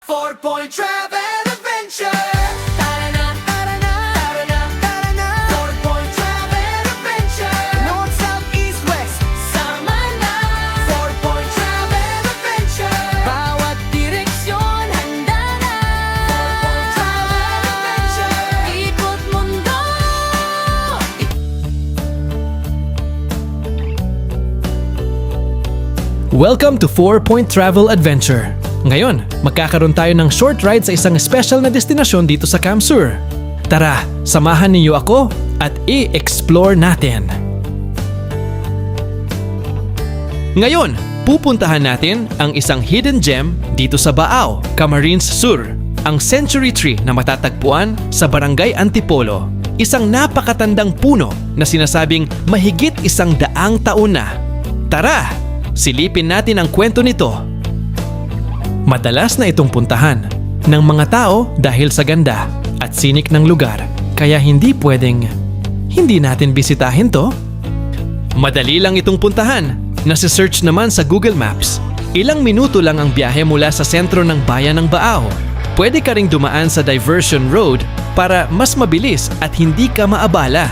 4-Point Travel Adventure! Tara na, tara na, tara na, tara na! 4-Point Travel Adventure! North, South, East, West, sama na! 4-Point Travel Adventure! Bawat direksyon, handa na! 4-Point Travel Adventure! Ikot mundo! Welcome to 4-Point Travel Adventure. Ngayon, magkakaroon tayo ng short ride sa isang special na destinasyon dito sa Camp Sur. Tara, samahan niyo ako at i-explore natin. Ngayon, pupuntahan natin ang isang hidden gem dito sa Baao, Camarines Sur, ang century tree na matatagpuan sa Barangay Antipolo. Isang napakatandang puno na sinasabing mahigit 100 taon na. Tara, silipin natin ang kwento nito. Madalas na itong puntahan ng mga tao dahil sa ganda at sinik ng lugar, kaya hindi pwedeng hindi natin bisitahin to. Madali lang itong puntahan, nasi-search naman sa Google Maps. Ilang minuto lang ang biyahe mula sa sentro ng bayan ng Baao. Pwede ka ring dumaan sa diversion road para mas mabilis at hindi ka maabala.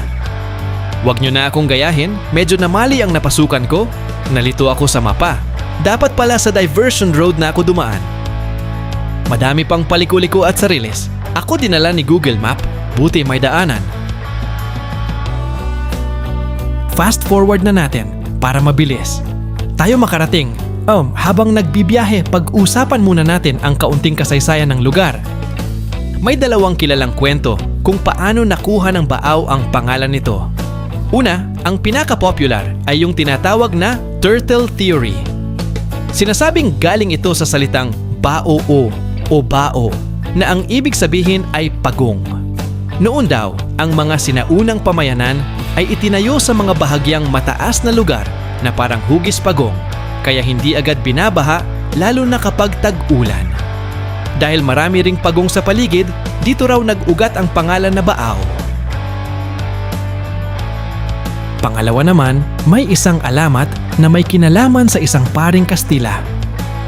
Huwag nyo na akong gayahin, medyo namali ang napasukan ko. Nalito ako sa mapa. Dapat pala sa diversion road na ako dumaan. Madami pang paliko-liko at sariles. Ako dinala ni Google Map, buti may daanan. Fast forward na natin para mabilis. Tayo makarating. Habang nagbibiyahe, pag-usapan muna natin ang kaunting kasaysayan ng lugar. May dalawang kilalang kwento kung paano nakuha ng Baao ang pangalan nito. Una, ang pinaka-popular ay yung tinatawag na turtle theory. Sinasabing galing ito sa salitang Baoo o Bao na ang ibig sabihin ay pagong. Noon daw, ang mga sinaunang pamayanan ay itinayo sa mga bahagyang mataas na lugar na parang hugis pagong, kaya hindi agad binabaha lalo na kapag tag-ulan. Dahil marami ring pagong sa paligid, dito raw nag-ugat ang pangalan na Baao. Pangalawa naman, may isang alamat na may kinalaman sa isang paring Kastila.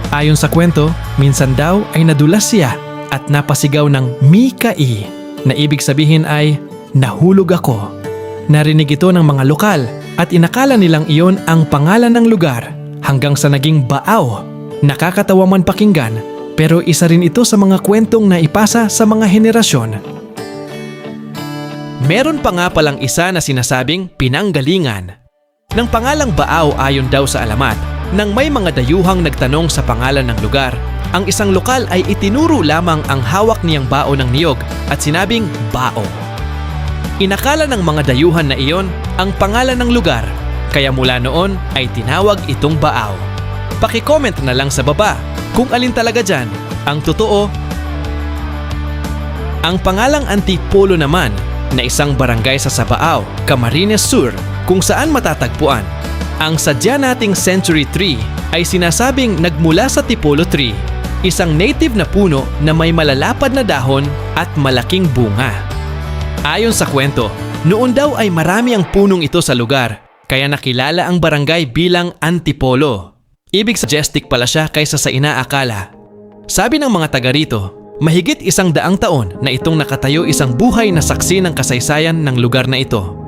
Ayon sa kwento, minsan daw ay nadulas siya at napasigaw ng Mikai, na ibig sabihin ay nahulog ako. Narinig ito ng mga lokal at inakala nilang iyon ang pangalan ng lugar hanggang sa naging Baao. Nakakatawa man pakinggan, pero isa rin ito sa mga kwentong naipasa sa mga henerasyon. Meron pa nga palang isa na sinasabing pinanggalingan ng pangalang Baao ayon daw sa alamat. Nang may mga dayuhang nagtanong sa pangalan ng lugar, ang isang lokal ay itinuro lamang ang hawak niyang bao ng niyog at sinabing Bao. Inakala ng mga dayuhan na iyon ang pangalan ng lugar, kaya mula noon ay tinawag itong Baao. Paki-comment na lang sa baba kung alin talaga dyan ang totoo. Ang pangalang Antipolo naman na isang barangay sa Baao, Camarines Sur, kung saan matatagpuan ang sadya nating century tree ay sinasabing nagmula sa Tipolo tree, isang native na puno na may malalapad na dahon at malaking bunga. Ayon sa kwento, noon daw ay marami ang punong ito sa lugar, kaya nakilala ang barangay bilang Antipolo. Ibig suggestic pala siya kaysa sa inaakala. Sabi ng mga taga rito, mahigit 100 taon na itong nakatayo isang buhay na saksi ng kasaysayan ng lugar na ito.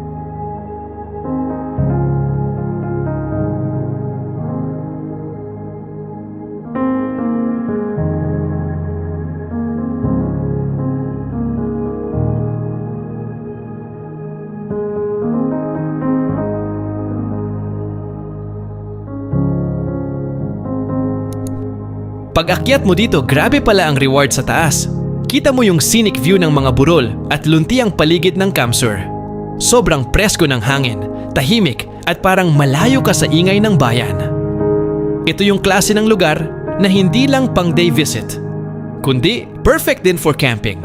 Pag-akyat mo dito, grabe pala ang reward sa taas. Kita mo yung scenic view ng mga burol at lunti ang paligid ng Camp Sur. Sobrang presko ng hangin, tahimik at parang malayo ka sa ingay ng bayan. Ito yung klase ng lugar na hindi lang pang day visit, kundi perfect din for camping.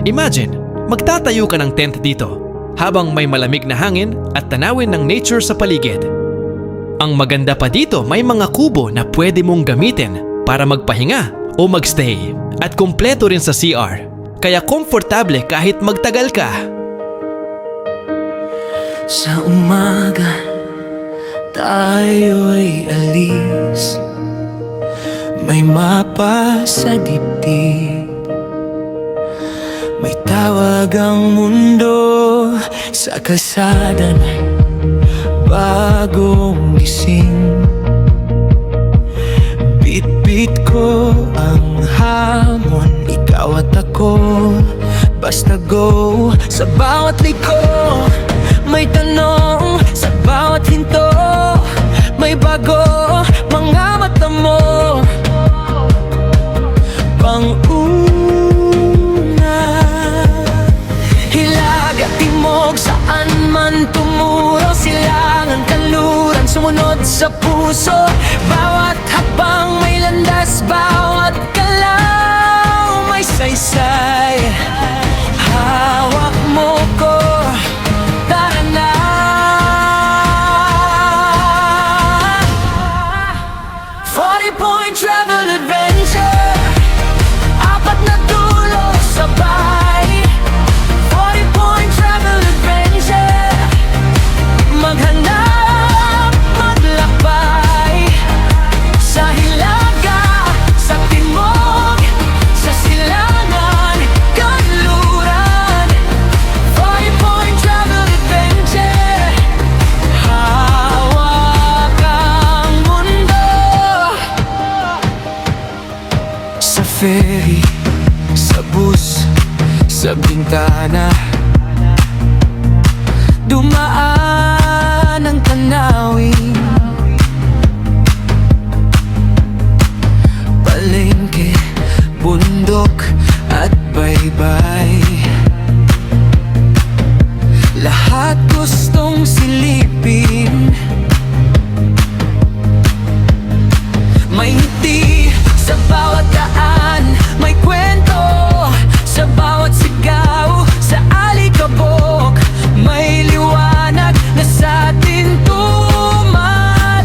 Imagine, magtatayo ka ng tent dito habang may malamig na hangin at tanawin ng nature sa paligid. Ang maganda pa dito, may mga kubo na pwede mong gamitin para magpahinga o magstay at kumpleto rin sa CR, kaya komportable kahit magtagal ka. Sa umaga, tayo'y alis May mapa sa dibdib, may tawag ang mundo sa kalsada na bagong gising. Bit-bit ko ang hamon, ikaw at ako, basta go. Sa bawat liko, may tanong. Sa bawat hinto, may bago. Mga mata mo, pang-una. Hilag at timog, saan man tumuro, silangan, kanluran, sumunod sa puso. Bawat habang may landas, bawat galaw may saysay. Hawak mo ko, tara na. 40-point travel adventure, apat na dulo sabay. 40-point travel adventure, maghanap, maglakbay. Sa hilaga, sa timog, sa silangan, kanluran. 40-point travel adventure, hawak ang mundo. Sa ferry, sa bus, sa bintana, dumaan ang tanawin. Palengke, bundok at baybay, lahat gustong silipin. May ngiti sa bawat daan, may kwento sa bawat sigaw. Sa alikabok, may liwanag na sa atin tumatapat.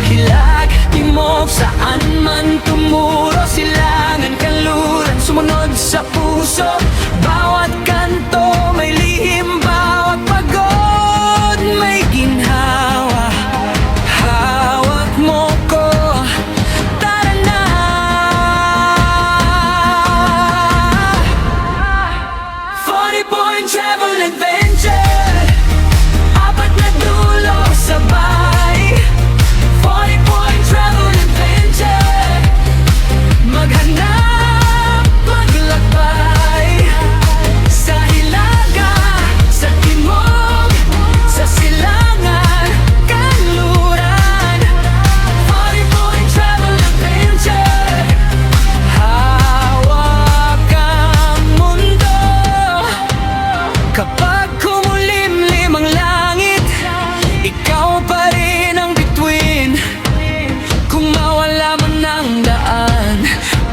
Hilag, timog, saan man tumuro, silangan, kanluran, sumunod sa puso. Bawat kanto, may lihim, bawat pagod, may ginhawa. Hawak mo ko, tara na. 40-point travel adventure, apat na dulo sabay. 40-point travel adventure, maghanap, maglakbay. Sa hilaga, sa timog, sa silangan, kanluran. 40-point travel adventure, hawak ang mundo. Kapag kumulimlim ang langit, ikaw pa rin ang bituin. Kung mawala man ang daan,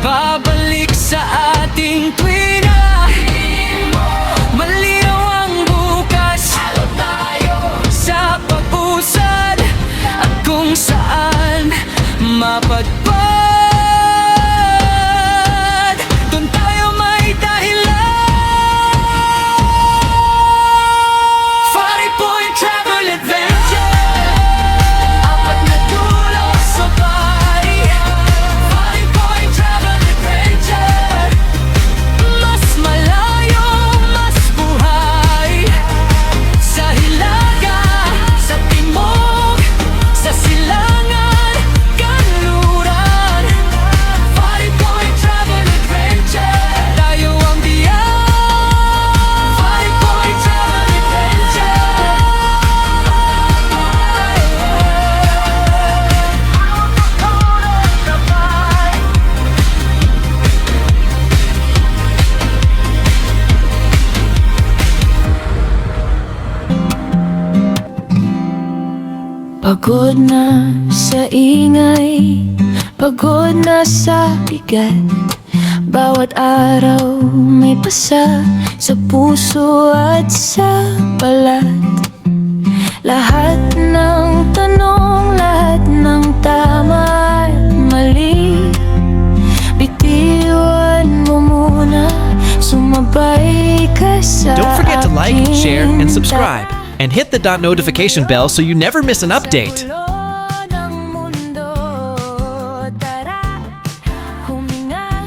babalik sa ating tuwina. Malinaw ang bukas, sa pag-usad, at kung saan mapadpad, doon tayo may dahilan. 40-point travel adventure, apat na dulo sabay. 40-point travel adventure, mas malayo, mas buhay. Sa hilaga, sa timog, sa silangan, kanluran. 40-point travel adventure, tayo ang biyahe. 40-point travel adventure. Pagod na sa ingay, pagod na sa bigat. Bawat araw may pasa sa puso at sa balat. Lahat ng tanong, lahat ng tama at mali, bitiwan mo muna, sumabay ka sa Don't forget to like, aking share, and subscribe. And hit the notification bell so you never miss an update.